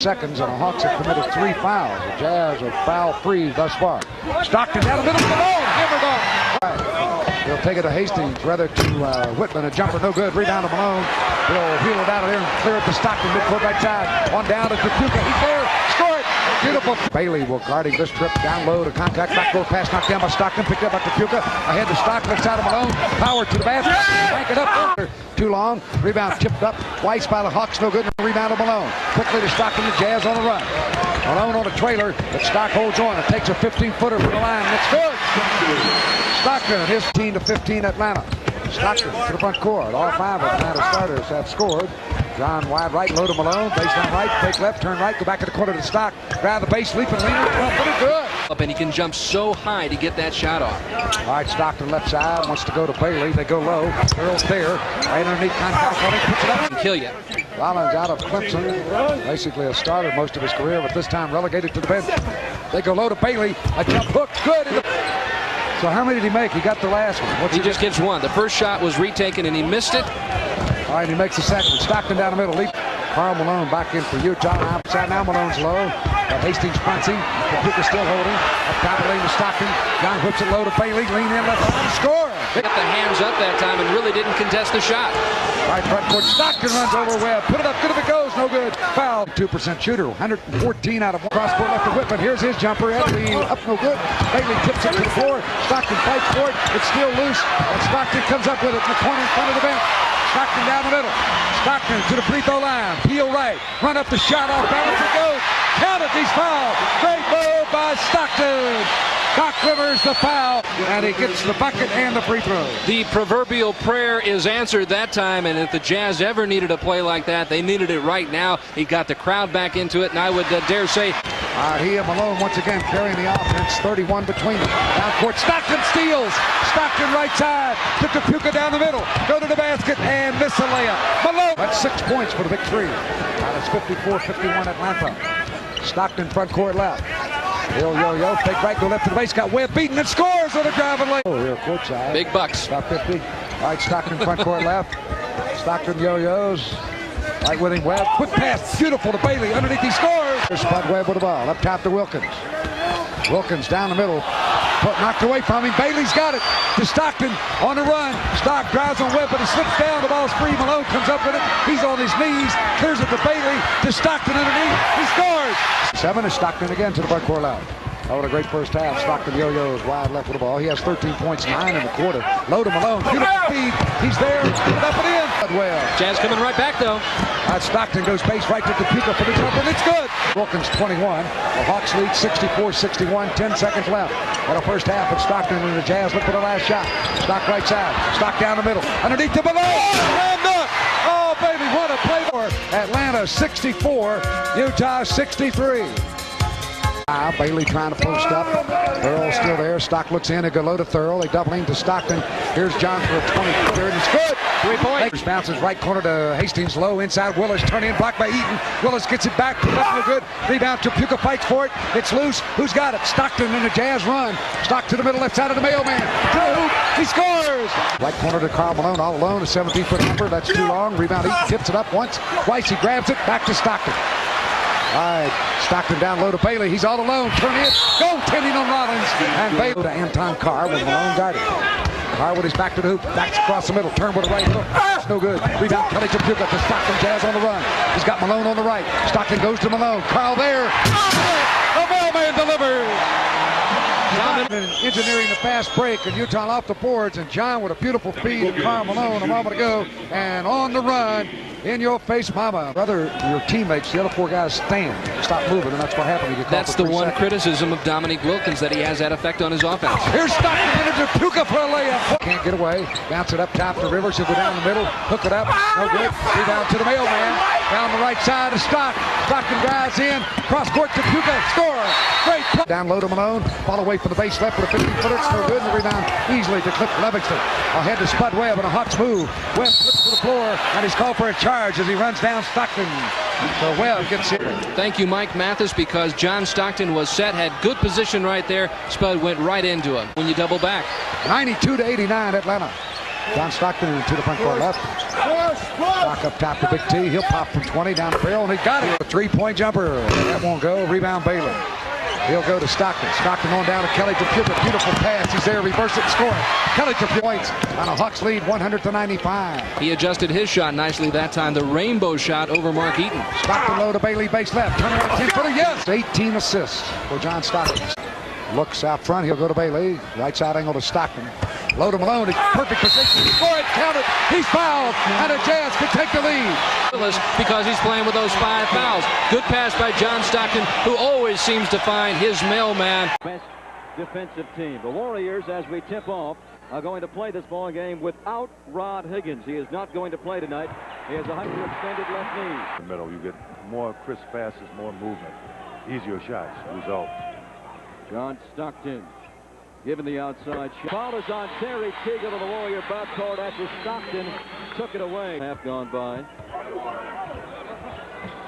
seconds, and the Hawks have committed 3 fouls. The Jazz are foul-free thus far. Stockton down the middle of the ball. Hammered off. They'll take it to Hastings, rather to Whitman. A jumper, no good. Rebound to Malone. They'll wheel it out of there and clear it to Stockton, midcourt right side. On down to Kapuka. He's there. Score it. Beautiful. Bailey will guarding this trip. Down low to contact. Backdoor pass knocked down by Stockton. Picked up by Kapuka. Ahead to Stockton. Left side of Malone. Power to the basket. Bank it up. Too long. Rebound tipped up twice by the Hawks. No good. Rebound to Malone. Quickly to Stockton. The Jazz on the run. Malone on a trailer, but Stock holds on. It takes a 15-footer from the line. It's good. Stockton, his 15 Atlanta. Stockton to the front court. All 5 of Atlanta starters have scored. John wide right, low to Malone. Baseline right, fake left, turn right, go back to the corner to Stock. Grab the base, leaping leaner. Put it good. And he can jump so high to get that shot off. All right, Stockton left side, wants to go to Bailey. They go low. Earl's there. Right underneath contact on it, puts it up. Can kill you. Rollins out of Clemson. Basically a starter most of his career, but this time relegated to the bench. They go low to Bailey. A jump hook, good. So how many did he make? He got the last one. He just gets one. The first shot was retaken and he missed it. All right, he makes the second. Stockton down the middle. Leap. Karl Malone back in for Utah. Outside now, Malone's low. Hastings fronts him. Kapuka still holding. Up top of the lane to Stockton. John whips it low to Bailey. Lean in left side. Score. Got the hands up that time and really didn't contest the shot. Right front court. Stockton runs over Webb. Put it up. Good if it goes. No good. Foul. 2% shooter. 114 out of 1. Cross court left to Whitman. Here's his jumper. Edley up. No good. Bailey tips it to the floor. Stockton fights for it. It's still loose. And Stockton comes up with it in the corner in front of the bench. Stockton down the middle. Stockton to the free throw line. Peel right. Run up the shot off balance. It goes. Count it. He's fouled. Great move by Stockton. Doc Rivers the foul, and he gets the bucket and the free throw. The proverbial prayer is answered that time, and if the Jazz ever needed a play like that, they needed it right now. He got the crowd back into it, and I would dare say... he and Malone once again carrying the offense, 31 between them. Down court, Stockton steals. Stockton right side to Kapuka down the middle. Go to the basket and miss a layup. Malone. That's 6 points for the big three. It's 54-51 Atlanta. Stockton front court left. Yo, fake right, go left to the base, got Webb beaten and scores on a driving lane. Here, court side. Big bucks. About 50. All right, Stockton front court left. Stockton yo-yos. Right with him, Webb. Quick pass, beautiful to Bailey. Underneath, he scores. Here's Spud Webb with the ball. Up top to Wilkins. Wilkins down the middle. Knocked away from him. Bailey's got it to Stockton on the run. Stock drives on Webb, but he slips down. The ball's free. Malone comes up with it. He's on his knees. Clears it to Bailey. To Stockton underneath. He scores. 7 is Stockton again to the front court out. Oh, what a great first half. Stockton yo-yos wide left with the ball. He has 13 points, 9 in the quarter. Low to Malone. Beautiful feed. He's there. Up and in. Well. Jazz coming right back, though. Stockton goes base right to Kapuka for the jumper. It's good. Wilkins 21. The Hawks lead 64-61. 10 seconds left. In the first half, it's Stockton and the Jazz look for the last shot. Stock right side. Stock down the middle. Underneath to Malone. And up. Oh, baby, what a play for Atlanta 64, Utah 63. Bailey trying to post up. Thurl still there. Stock looks in and go low to Thurl. They doubling to Stockton. Here's John for a 20-footer, and it's good. 3 points. Bounces right corner to Hastings low. Inside Willis. Turn in. Blocked by Eaton. Willis gets it back. That's no good. Rebound. Kapuka fights for it. It's loose. Who's got it? Stockton in the Jazz run. Stock to the middle left side of the mailman. To the hoop. He scores. Right corner to Karl Malone. All alone. A 17-foot number. That's too long. Rebound. Eaton tips it up once. Twice. He grabs it. Back to Stockton. All right, Stockton down low to Bailey. He's all alone. Turn in. Goaltending on Rollins. And Bailey to Anton Carr with Malone guarded. Carr with his back to the hoop. Backs across the middle. Turn with a right hook. It's no good. Rebound. Kelly Kapuka to Stockton. Jazz on the run. He's got Malone on the right. Stockton goes to Malone. Carl there. The mailman delivers. Engineering the fast break, and Utah off the boards, and John with a beautiful feed to Karl Malone a moment ago, and on the run, in your face, mama. Brother, your teammates, the other 4 guys stand, stop moving, and that's what happened. That's the one criticism of Dominique Wilkins, that he has that effect on his offense. Here's Stockton into Kapuka for a layup. Can't get away. Bounce it up top to Rivers. He'll go down the middle, hook it up, no good. Rebound to the mailman. Down the right side of Stock. Stockton drives in, cross court to Kapuka, score. Great play. Down low to Malone, fall away from the base left with a 50-footer. It's no good. And the rebound easily to Cliff Livingston. Ahead to Spud Webb, and a Hawks move. Webb flips to the floor, and he's called for a charge as he runs down Stockton. So Webb gets it. Thank you, Mike Mathis, because John Stockton was set, had good position right there. Spud went right into him when you double back. 92-89 Atlanta. John Stockton to the front court left. Stock up top to Big T. He'll pop from 20 down the barrel, and he got it. A three-point jumper. That won't go. Rebound Baylor. He'll go to Stockton. Stockton on down to Kelly Computer. Beautiful pass. He's there. Reverse it and score it. Kelly Computer points on a Hawks lead 100-95. He adjusted his shot nicely that time. The rainbow shot over Mark Eaton. Stockton low to Bailey. Base left. Turn around 10-footer. Yes. 18 assists for John Stockton. Looks out front. He'll go to Bailey. Right side angle to Stockton. Low to Malone. Perfect position. Score it. Count it. He's fouled. And the Jazz can take the lead. Because he's playing with those 5 fouls. Good pass by John Stockton, who always seems to find his mailman. Best defensive team. The Warriors, as we tip off, are going to play this ball game without Rod Higgins. He is not going to play tonight. He has a hyperextended left knee. In the middle, you get more crisp passes, more movement, easier shots, results. John Stockton given the outside shot. Foul is on Terry Teagle of the Warrior backcourt after Stockton took it away. Half gone by.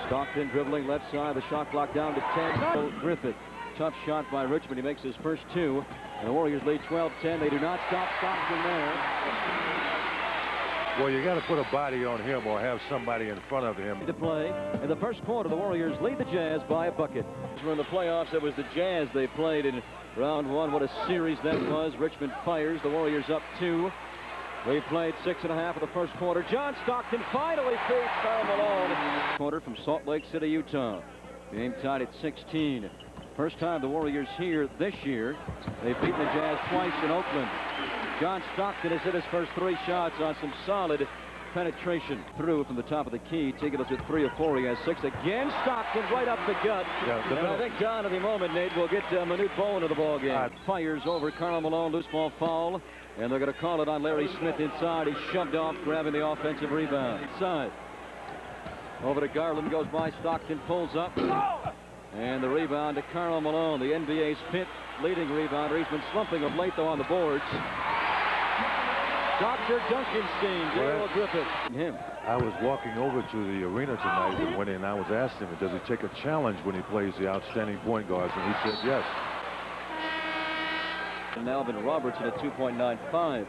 Stockton dribbling left side. The shot clock down to 10. Griffith. Tough shot by Richmond. He makes his first 2. And the Warriors lead 12-10. They do not stop Stockton there. Well, you got to put a body on him or have somebody in front of him. To play. In the first quarter, the Warriors lead the Jazz by a bucket. In the playoffs, it was the Jazz they played in round 1. What a series that was. Richmond fires. The Warriors up 2. We played 6.5 of the first quarter. John Stockton finally beats Karl Malone. Quarter from Salt Lake City, Utah. Game tied at 16. First time the Warriors here this year. They've beaten the Jazz twice in Oakland. John Stockton has hit his first 3 shots on some solid penetration through from the top of the key. Teagle is at 3 of 4. He has 6 again. Stockton right up the gut. And I think John, at the moment, Nate, will get Manute Bol into the ball game. Fires over Karl Malone. Loose ball foul. And they're going to call it on Larry Smith inside. He shoved off, grabbing the offensive rebound. Inside. Over to Garland. Goes by. Stockton pulls up. And the rebound to Karl Malone, the NBA's fifth leading rebounder. He's been slumping of late, though, on the boards. Dr. Duncanstein, Darrell Griffith. Him. I was walking over to the arena tonight and I was asking him, does he take a challenge when he plays the outstanding point guards? And he said yes. And Alvin Robertson at 2.95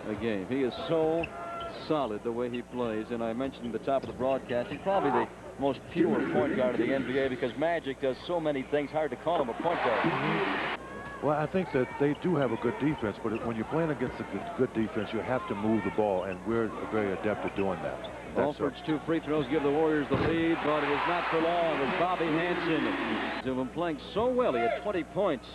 a game. He is so solid the way he plays. And I mentioned at the top of the broadcast, he's probably the most pure point guard of the NBA because Magic does so many things. Hard to call him a point guard. Well, I think that they do have a good defense, but when you're playing against a good defense, you have to move the ball, and we're very adept at doing that. Alford's 2 free throws give the Warriors the lead, but it is not for long as Bobby Hansen has been playing so well. He had 20 points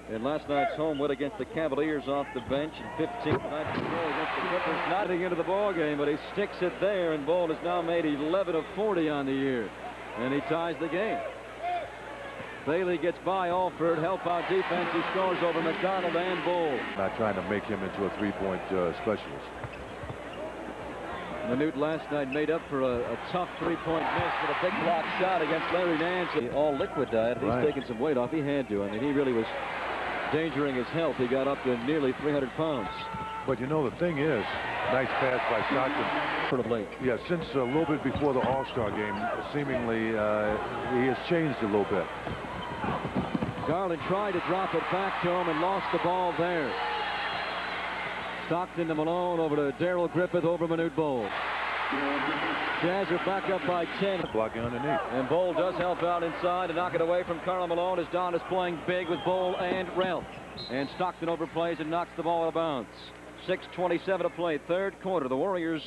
in last night's home win against the Cavaliers off the bench, and 15 tonight against the Clippers. Not into the ball game, but he sticks it there, and Bol has now made 11 of 40 on the year, and he ties the game. Bailey gets by Alford, help out defense. He scores over McDonald and Bol. Not trying to make him into a three-point specialist. Manute last night made up for a tough three-point miss with a big block shot against Larry Nance. All liquid diet. He's taking some weight off. He had to. I mean, he really was endangering his health. He got up to nearly 300 pounds. But you know, the thing is, nice pass by Stockton. Sort of late. Yeah, since a little bit before the All-Star game, seemingly he has changed a little bit. Garland tried to drop it back to him and lost the ball there. Stockton to Malone, over to Darrell Griffith, over Manute Bol. Jazz are back up by 10. Blocking underneath. And Bol does help out inside to knock it away from Karl Malone as Don is playing big with Bol and Ralph. And Stockton overplays and knocks the ball out of bounds. 6:27 to play, third quarter. The Warriors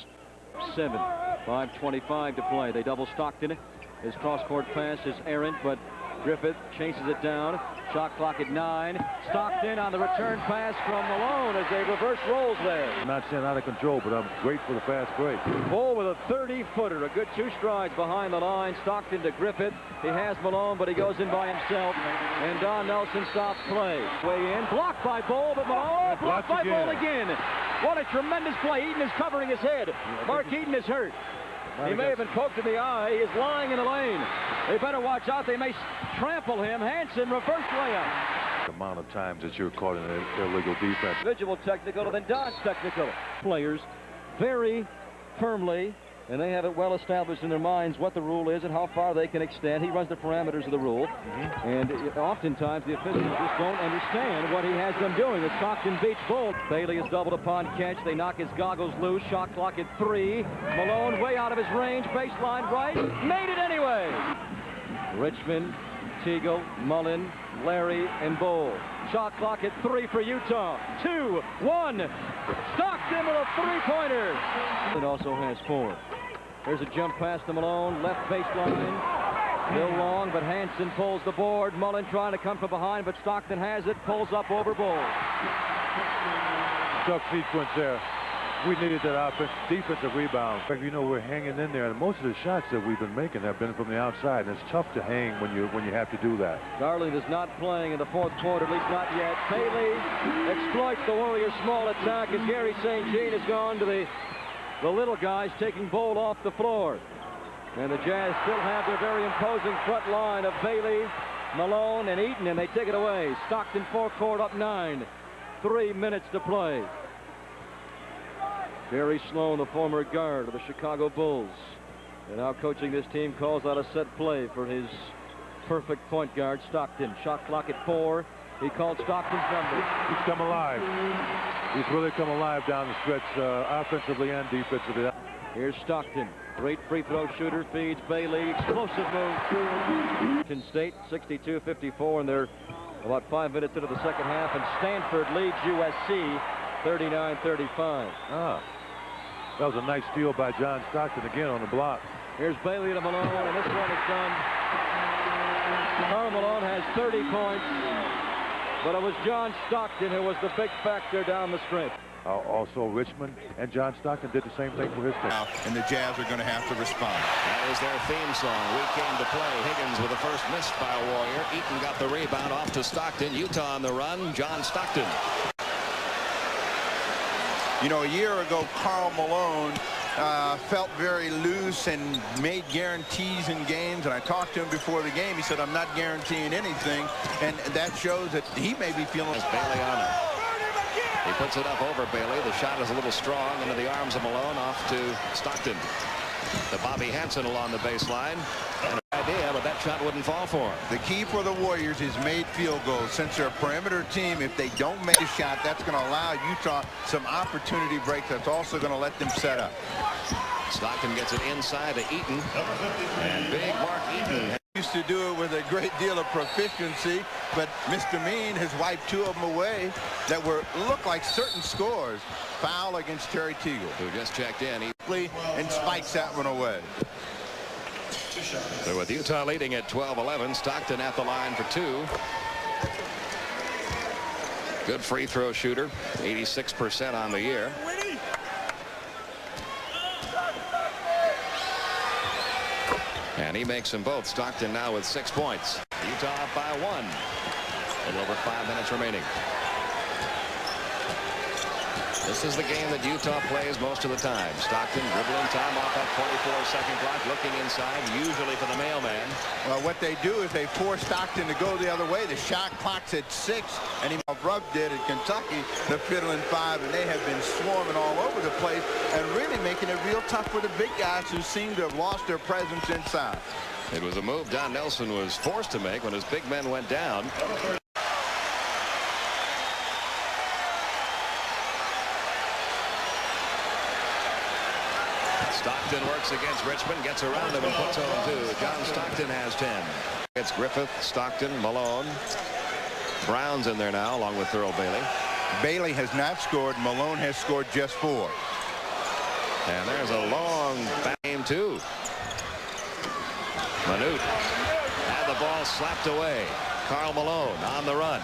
7. 5:25 to play. They double Stockton. His cross-court pass is errant, but Griffith chases it down. Shot clock at 9. Stockton on the return pass from Malone as they reverse rolls there. I'm not saying out of control, but I'm great for the fast break. Bol with a 30-footer, a good 2 strides behind the line. Stockton to Griffith. He has Malone, but he goes in by himself. And Don Nelson stops play. Way in, blocked by Bol, but Malone blocked by Bol again. What a tremendous play. Eaton is covering his head. Mark Eaton is hurt. He may have been poked in the eye. He is lying in the lane. They better watch out. They may trample him. Hansen, reverse layup. The amount of times that you're caught in an illegal defense. Individual technical and then Don's technical. Players very firmly And they have it well established in their minds what the rule is and how far they can extend. He runs the parameters of the rule. And oftentimes the officials just don't understand what he has them doing. As Stockton beats Bull. Bailey is doubled upon catch. They knock his goggles loose. Shot clock at 3. Malone way out of his range. Baseline right. Made it anyway. Richmond, Teagle, Mullen, Larry, and Bull. Shot clock at 3 for Utah. 2, 1. Stockton with a three-pointer. It also has 4. There's a jump pass to Malone, left baseline. Still long, but Hansen pulls the board. Mullen trying to come from behind, but Stockton has it. Pulls up over Bull. Tough sequence there. We needed that defensive rebound. In fact, you know, we're hanging in there, and most of the shots that we've been making have been from the outside, and it's tough to hang when you have to do that. Darling is not playing in the fourth quarter, at least not yet. Bailey exploits the Warriors' small attack as Gary St. Jean has gone to the little guys, taking Bull off the floor. And the Jazz still have their very imposing front line of Bailey, Malone, and Eaton, and they take it away. Stockton forecourt up 9. 3 minutes to play. Barry Sloan, the former guard of the Chicago Bulls, and now coaching this team, calls out a set play for his perfect point guard, Stockton. Shot clock at 4. He called Stockton's number. He's come alive. He's really come alive down the stretch, offensively and defensively. Here's Stockton. Great free throw shooter, feeds Bailey. Explosive move. Washington State 62-54, and they're about 5 minutes into the second half, and Stanford leads USC 39-35. That was a nice steal by John Stockton again on the block. Here's Bailey to Malone, and this one is done. Karl Malone has 30 points, but it was John Stockton who was the big factor down the stretch. Also, Richmond and John Stockton did the same thing for his team. And the Jazz are going to have to respond. That is their theme song. We came to play. Higgins with the first miss by a Warrior. Eaton got the rebound off to Stockton. Utah on the run. John Stockton. You know, a year ago, Karl Malone felt very loose and made guarantees in games, and I talked to him before the game. He said, I'm not guaranteeing anything, and that shows that he may be feeling. Bailey on it. He puts it up over Bailey. The shot is a little strong into the arms of Malone, off to Stockton. To Bobby Hansen along the baseline. And an idea, but that shot wouldn't fall for him. The key for the Warriors is made field goals. Since they're a perimeter team, if they don't make a shot, that's going to allow Utah some opportunity breaks. That's also going to let them set up. Stockton gets it inside to Eaton. And big Mark Eaton Used to do it with a great deal of proficiency, but Mr. Mean has wiped 2 of them away that look like certain scores. Foul against Terry Teagle, who just checked in. And spikes that one away. So with Utah leading at 12-11, Stockton at the line for 2. Good free throw shooter, 86% on the year. And he makes them both. Stockton now with 6 points. Utah up by 1. A little over 5 minutes remaining. This is the game that Utah plays most of the time. Stockton dribbling, time off that 24-second clock, looking inside, usually for the mailman. Well, what they do is they force Stockton to go the other way. The shot clock's at 6, and he Rupp did at Kentucky, the fiddling 5, and they have been swarming all over the place and really making it real tough for the big guys who seem to have lost their presence inside. It was a move Don Nelson was forced to make when his big men went down. Stockton works against Richmond, gets around him and puts home 2. John Stockton has 10. It's Griffith, Stockton, Malone. Brown's in there now, along with Thurl Bailey. Bailey has not scored. Malone has scored just 4. And there's a long game, too. Manute had the ball slapped away. Karl Malone on the run.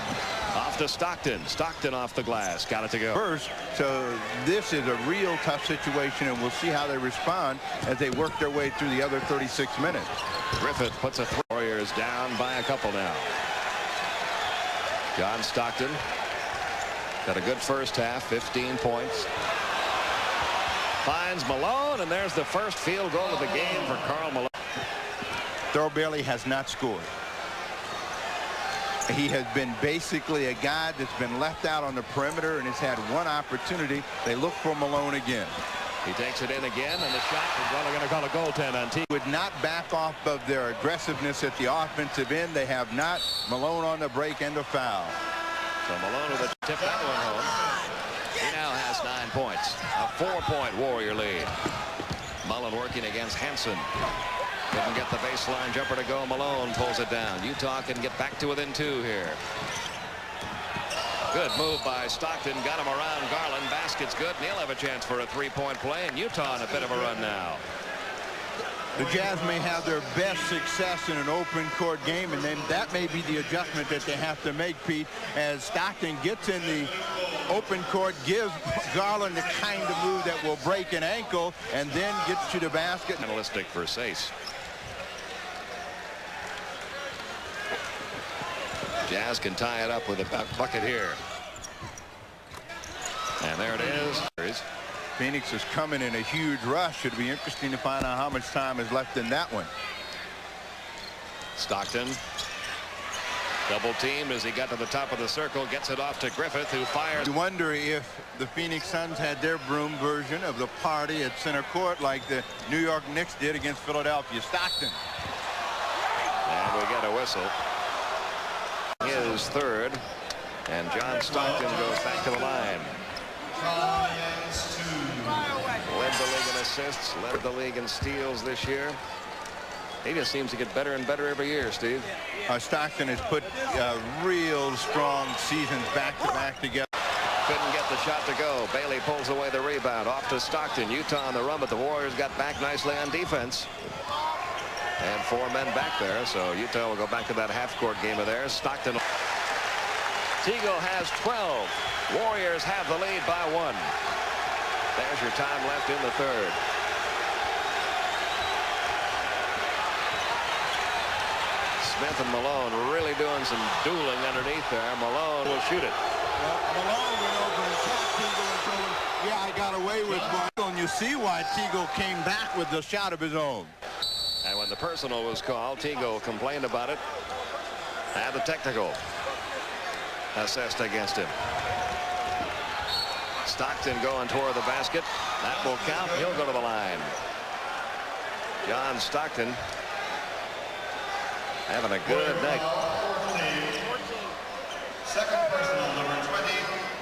Off to Stockton. Stockton off the glass. Got it to go. First, so this is a real tough situation, and we'll see how they respond as they work their way through the other 36 minutes. Griffith puts a Warriors down by a couple now. John Stockton got a good first half, 15 points. Finds Malone, and there's the first field goal of the game for Karl Malone. Thurl Bailey has not scored. He has been basically a guy that's been left out on the perimeter and has had one opportunity. They look for Malone again. He takes it in again, and the shot is, well, they're going to call a goaltend on Teagle. Would not back off of their aggressiveness at the offensive end. They have not. Malone on the break and a foul. So Malone with a tip that one home. He now has 9 points. A 4-point Warrior lead. Mullen working against Hansen. Couldn't get the baseline jumper to go. Malone pulls it down. Utah can get back to within 2 here. Good move by Stockton. Got him around Garland. Basket's good, and he'll have a chance for a 3-point play. And Utah in a bit of a run now. The Jazz may have their best success in an open court game, and then that may be the adjustment that they have to make, Pete, as Stockton gets in the open court, gives Garland the kind of move that will break an ankle, and then gets to the basket. Analytic for Sace. Jazz can tie it up with a bucket here. And there it is. Phoenix is coming in a huge rush. It'll be interesting to find out how much time is left in that one. Stockton double teamed as he got to the top of the circle, gets it off to Griffith, who fires. You wonder if the Phoenix Suns had their broom version of the party at center court like the New York Knicks did against Philadelphia. Stockton. And we get a whistle. His third, and John Stockton goes back to the line. Led the league in assists, led the league in steals this year. He just seems to get better and better every year, Steve. Stockton has put real strong seasons back-to-back together. Couldn't get the shot to go. Bailey pulls away the rebound. Off to Stockton. Utah on the run, but the Warriors got back nicely on defense. And 4 men back there, so Utah will go back to that half-court game of theirs. Stockton. Teagle has 12. Warriors have the lead by 1. There's your time left in the third. Smith and Malone really doing some dueling underneath there. Malone will shoot it. Well, Malone went over and tapped Teagle and told him, yeah, I got away with one. And you see why Teagle came back with the shot of his own. And when the personal was called, Teagle complained about it. And the technical assessed against him. Stockton going toward the basket. That will count. He'll go to the line. John Stockton having a good night.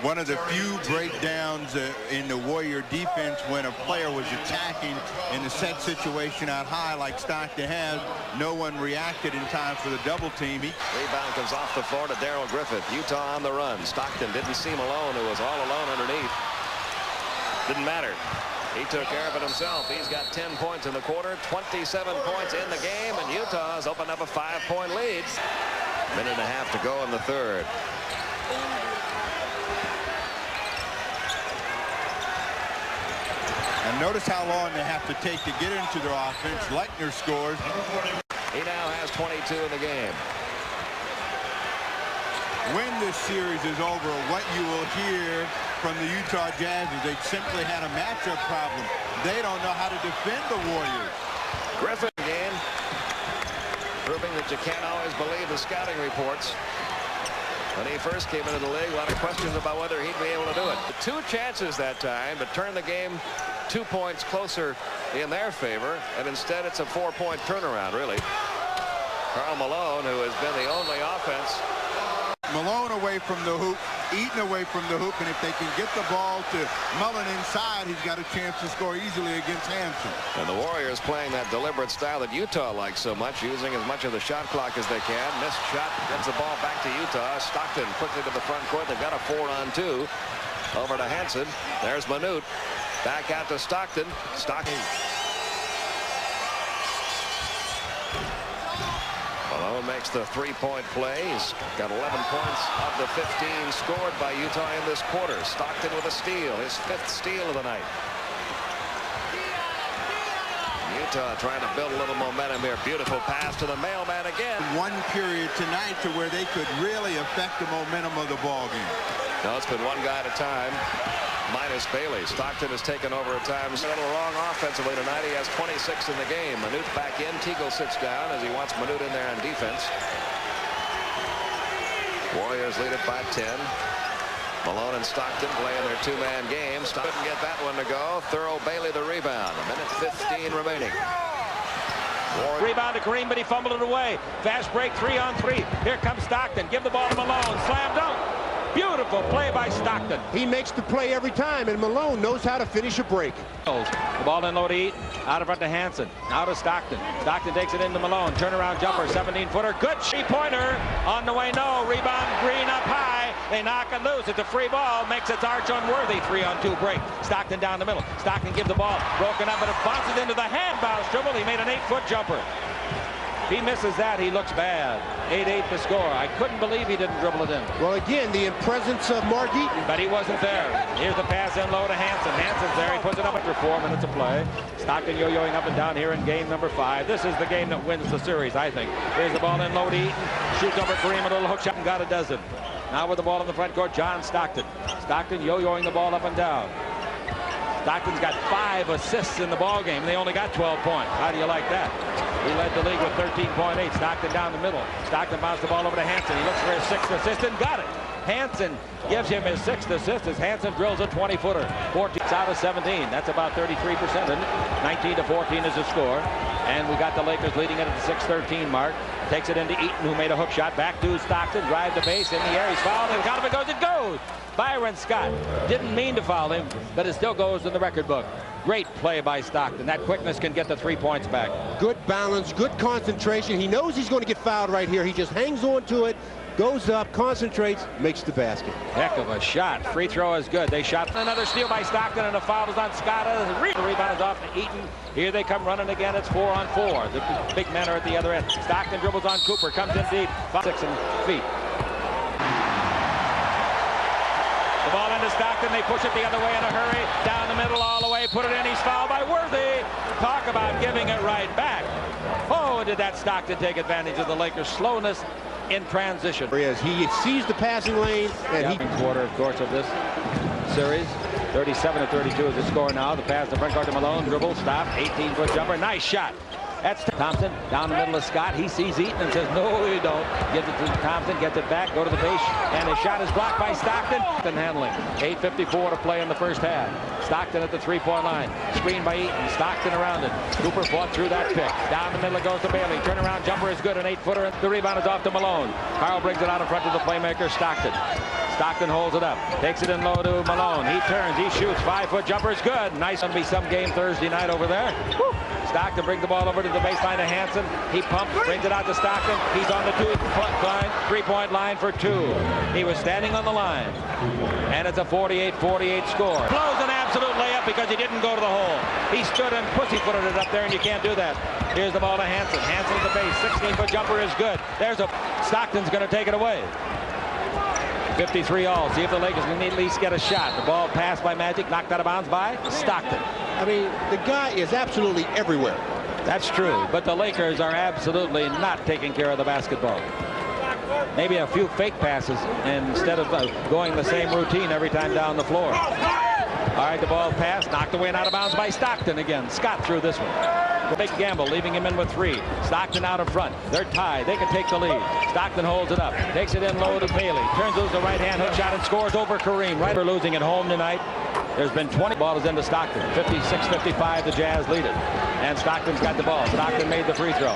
One of the few breakdowns in the Warrior defense when a player was attacking in a set situation out high like Stockton has. No one reacted in time for the double team. Rebound comes off the floor to Darrell Griffith. Utah on the run. Stockton didn't see Malone, who was all alone underneath. Didn't matter. He took care of it himself. He's got 10 points in the quarter, 27 points in the game, and Utah's opened up a 5-point lead. Minute and a half to go in the third. And notice how long they have to take to get into their offense. Leitner scores. He now has 22 in the game. When this series is over, what you will hear from the Utah Jazz is they simply had a matchup problem. They don't know how to defend the Warriors. Griffin again, proving that you can't always believe the scouting reports. When he first came into the league, a lot of questions about whether he'd be able to do it. 2 chances that time to turn the game 2 points closer in their favor, and instead it's a 4-point turnaround, really. Karl Malone, who has been the only offense. Malone away from the hoop, Eaton away from the hoop, and if they can get the ball to Mullen inside, he's got a chance to score easily against Hansen. And the Warriors playing that deliberate style that Utah likes so much, using as much of the shot clock as they can. Missed shot, gets the ball back to Utah. Stockton quickly to the front court. They've got a 4-on-2 over to Hansen. There's Manute. Back out to Stockton. Stockton. Malone makes the 3-point play. He's got 11 points of the 15 scored by Utah in this quarter. Stockton with a steal, his 5th steal of the night. Utah trying to build a little momentum here. Beautiful pass to the mailman again. One period tonight to where they could really affect the momentum of the ball game. No, it's been one guy at a time, minus Bailey. Stockton has taken over at times. A little wrong offensively tonight. He has 26 in the game. Manute back in. Teagle sits down as he wants Manute in there on defense. Warriors lead it by 10. Malone and Stockton playing their two-man game. Stockton couldn't get that one to go. Thurl Bailey the rebound. 1:15 remaining. Rebound to Kareem, but he fumbled it away. Fast break, 3-on-3. Here comes Stockton. Give the ball to Malone. Slam dunk. Beautiful play by Stockton. He makes the play every time, and Malone knows how to finish a break. The ball in low to Eaton. Out in front to Hansen. Now to Stockton. Stockton takes it into Malone. Turnaround jumper, 17-footer. Good three-pointer. On the way, no. Rebound, Green up high. They knock it loose. It's a free ball. Makes its arch unworthy. 3-on-2 break. Stockton down the middle. Stockton gives the ball. Broken up, but it bounces into the hand bounce dribble. He made an 8-foot jumper. If he misses that, he looks bad. 8-8 the score. I couldn't believe he didn't dribble it in. Well, again, the presence of Mark Eaton. But he wasn't there. Here's the pass in low to Hansen. Hansen's there. He puts it up after 4 minutes of play. Stockton yo-yoing up and down here in game number 5. This is the game that wins the series, I think. Here's the ball in low to Eaton. Shoots over Kareem, a little hook shot, and got a dozen. Now with the ball in the front court, John Stockton. Stockton yo-yoing the ball up and down. Stockton's got 5 assists in the ball game. They only got 12 points. How do you like that? He led the league with 13.8. Stockton down the middle. Stockton bounced the ball over to Hansen. He looks for his 6th assist and got it. Hansen gives him his 6th assist as Hansen drills a 20-footer. 14 out of 17. That's about 33%. 19-14 is the score. And we got the Lakers leading it at the 6:13 mark. Takes it into Eaton, who made a hook shot. Back to Stockton. Drive the base in the air. He's fouled. And out of it goes. It goes. Byron Scott didn't mean to foul him, but it still goes in the record book. Great play by Stockton. That quickness can get the 3 points back. Good balance, good concentration. He knows he's going to get fouled right here. He just hangs on to it, goes up, concentrates, makes the basket. Heck of a shot. Free throw is good. They shot another steal by Stockton, and the foul is on Scott. The rebound is off to Eaton. Here they come running again. It's 4-on-4. The big men are at the other end. Stockton dribbles on Cooper, comes in deep. 6 feet. The ball into Stockton. They push it the other way in a hurry. Down the middle all the way. Put it in. He's fouled by Worthy. Talk about giving it right back. Oh, did that Stockton take advantage of the Lakers' slowness in transition. He sees the passing lane, and he quarter, of course, of this series. 37-32 is the score now. The pass to front court to Malone. Dribble, stop, 18-foot jumper. Nice shot. That's Thompson down the middle of Scott. He sees Eaton and says, no, you don't. Gives it to Thompson, gets it back, go to the base, and his shot is blocked by Stockton. And handling. 8:54 to play in the first half. Stockton at the 3-point line. Screen by Eaton. Stockton around it. Cooper fought through that pick. Down the middle it goes to Bailey. Turnaround jumper is good, an 8-footer. The rebound is off to Malone. Carl brings it out in front of the playmaker, Stockton. Stockton holds it up. Takes it in low to Malone. He turns. He shoots. 5-foot jumper is good. Nice. Going to be some game Thursday night over there. Woo. Stockton brings the ball over to the baseline to Hansen. He pumps, brings it out to Stockton. He's on the 3-point line for 2. He was standing on the line. And it's a 48-48 score. Blows an absolute layup because he didn't go to the hole. He stood and pussyfooted it up there, and you can't do that. Here's the ball to Hansen. Hansen at the base. 16-foot jumper is good. There's a... Stockton's going to take it away. 53 all. See if the Lakers can at least get a shot. The ball passed by Magic, knocked out of bounds by Stockton. I mean, the guy is absolutely everywhere. That's true, but the Lakers are absolutely not taking care of the basketball. Maybe a few fake passes instead of going the same routine every time down the floor. All right, the ball passed, knocked away and out of bounds by Stockton again. Scott threw this one. Big gamble, leaving him in with 3. Stockton out in front. They're tied. They can take the lead. Stockton holds it up. Takes it in low to Bailey. Turns loose the right-hand hook shot and scores over Kareem. Right for losing at home tonight. There's been 20 balls into Stockton. 56-55, the Jazz lead it. And Stockton's got the ball. Stockton made the free throw.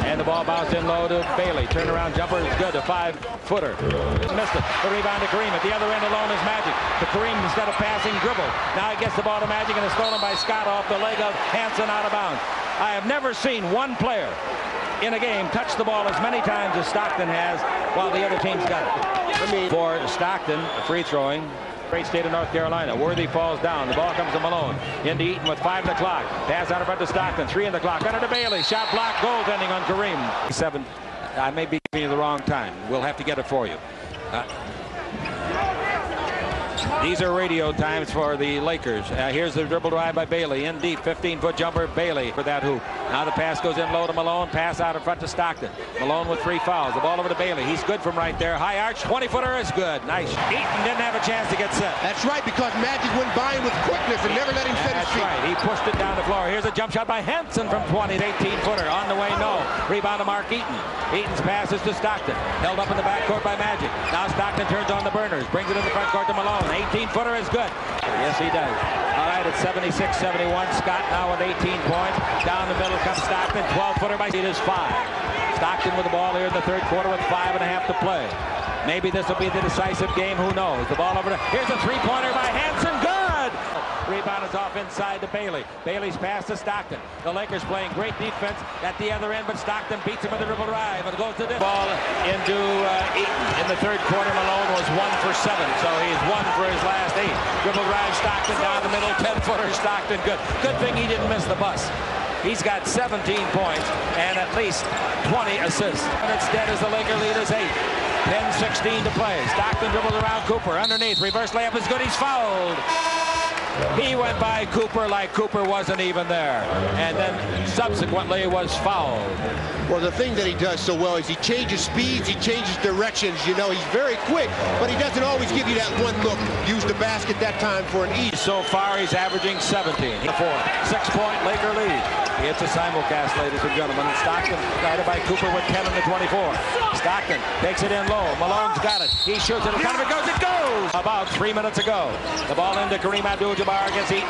And the ball bounced in low to Bailey. Turnaround jumper is good. A 5-footer. Missed it. The rebound to Kareem. At the other end alone is Magic. To Kareem instead of passing, dribble. Now he gets the ball to Magic and is stolen by Scott off the leg of Hansen out of bounds. I have never seen one player in a game touch the ball as many times as Stockton has while the other team's got it. For Stockton, free throwing. Great state of North Carolina. Worthy falls down. The ball comes to Malone. Into Eaton with 5 in the clock. Pass out in front to Stockton. 3 in the clock. Under to Bailey. Shot block. Goaltending on Kareem. 7. I may be giving you the wrong time. We'll have to get it for you. These are radio times for the Lakers. Here's the dribble drive by Bailey. In deep. 15-foot jumper. Bailey for that hoop. Now the pass goes in low to Malone. Pass out in front to Stockton. Malone with 3 fouls. The ball over to Bailey. He's good from right there. High arch, 20-footer is good. Nice. Eaton didn't have a chance to get set. That's right, because Magic went by him with quickness and never let him set his That's feet. right. He pushed it down the floor. Here's a jump shot by Henson from 20 to 18-footer. On the way, no. Rebound to Mark Eaton. Eaton's passes to Stockton. Held up in the backcourt by Magic. Now Stockton turns on the burners. Brings it in the front court to Malone. 18-footer is good. Yes, he does. All right, it's 76-71. Scott now with 18 points. Down the middle comes Stockton. 12-footer by it is 5. Stockton with the ball here in the third quarter with 5.5 to play. Maybe this will be the decisive game. Who knows? The ball over to... Here's a three-pointer by Henson. Good! Rebound is off inside to Bailey. Bailey's pass to Stockton. The Lakers playing great defense at the other end, but Stockton beats him with a dribble drive and goes to this. Ball into Eaton. In the third quarter, Malone was 1 for 7, so he's 1 for his last 8. Dribble drive, Stockton down the middle, 10-footer, Stockton good. Good thing he didn't miss the bus. He's got 17 points and at least 20 assists. And it's dead as the Laker lead is 8. 10-16 to play. Stockton dribbles around Cooper. Underneath. Reverse layup is good. He's fouled. He went by Cooper like Cooper wasn't even there. And then subsequently was fouled. Well, the thing that he does so well is he changes speeds, he changes directions. You know, he's very quick, but he doesn't always give you that one look. Use the basket that time for an ease. So far, he's averaging 17. 6-point Laker lead. It's a simulcast, ladies and gentlemen. And Stockton guided by Cooper with 10 in the 24. Stockton takes it in low. Malone's got it. He shoots it. Kind of it goes. It goes! About 3 minutes ago. The ball into Kareem Abdul-Jabbar against Eaton.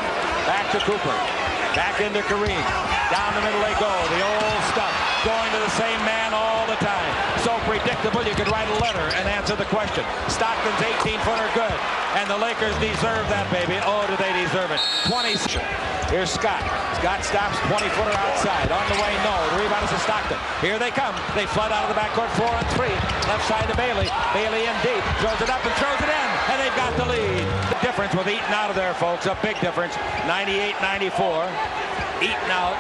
Back to Cooper. Back into Kareem. Down the middle they go. The old stuff. Going to the same man all the time. So predictable you could write a letter and answer the question. Stockton's 18-footer good. And the Lakers deserve that, baby. Oh, do they deserve it. 20. Here's Scott. Scott stops 20-footer outside. On the way, no. The rebound is to Stockton. Here they come. They flood out of the backcourt 4 on 3. Left side to Bailey. Bailey in deep. Throws it up and throws it in. And they've got the lead. The difference with Eaton out of there, folks. A big difference. 98-94. Eaton out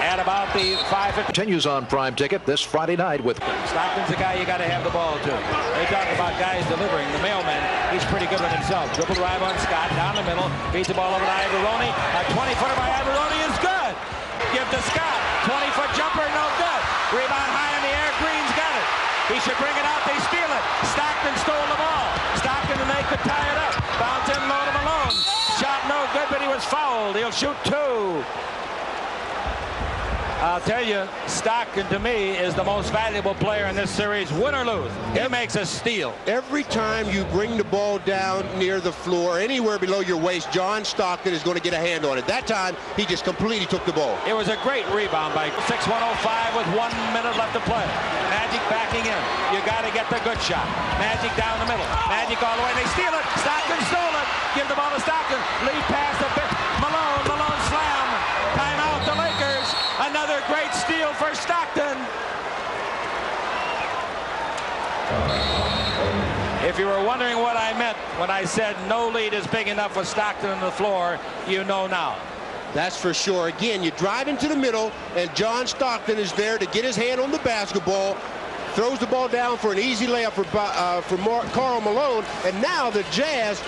at about the 5. Continues on Prime Ticket this Friday night with Stockton's the guy you got to have the ball to. They talk about guys delivering. The mailman, he's pretty good with himself. Dribble drive on Scott down the middle. Beats the ball over to Ivoroni. A 20-footer by Ivoroni is good. Give to Scott. 20-foot jumper, no good. Rebound high in the air. Green's got it. He should bring it out. They steal it. Stockton stole the ball. Stockton and they could tie it up. Bounce in low to Malone. Shot no good, but he was fouled. He'll shoot 2. I'll tell you, Stockton, to me, is the most valuable player in this series, win or lose. He makes a steal. Every time you bring the ball down near the floor, anywhere below your waist, John Stockton is going to get a hand on it. That time, he just completely took the ball. It was a great rebound by 6-105 with 1 minute left to play. Magic backing in. You got to get the good shot. Magic down the middle. Magic all the way. They steal it. Stockton stole it. Give the ball to Stockton. Lead pass to Malone. Malone slam. Timeout the Lakers. Another great steal for Stockton. If you were wondering what I meant when I said no lead is big enough for Stockton on the floor, you know now. That's for sure. Again, you drive into the middle, and John Stockton is there to get his hand on the basketball, throws the ball down for an easy layup for Karl Malone, and now the Jazz.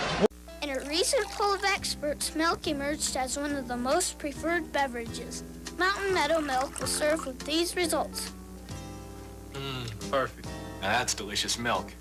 In a recent poll of experts, milk emerged as one of the most preferred beverages. Mountain Meadow milk will serve with these results. Perfect. Now that's delicious milk.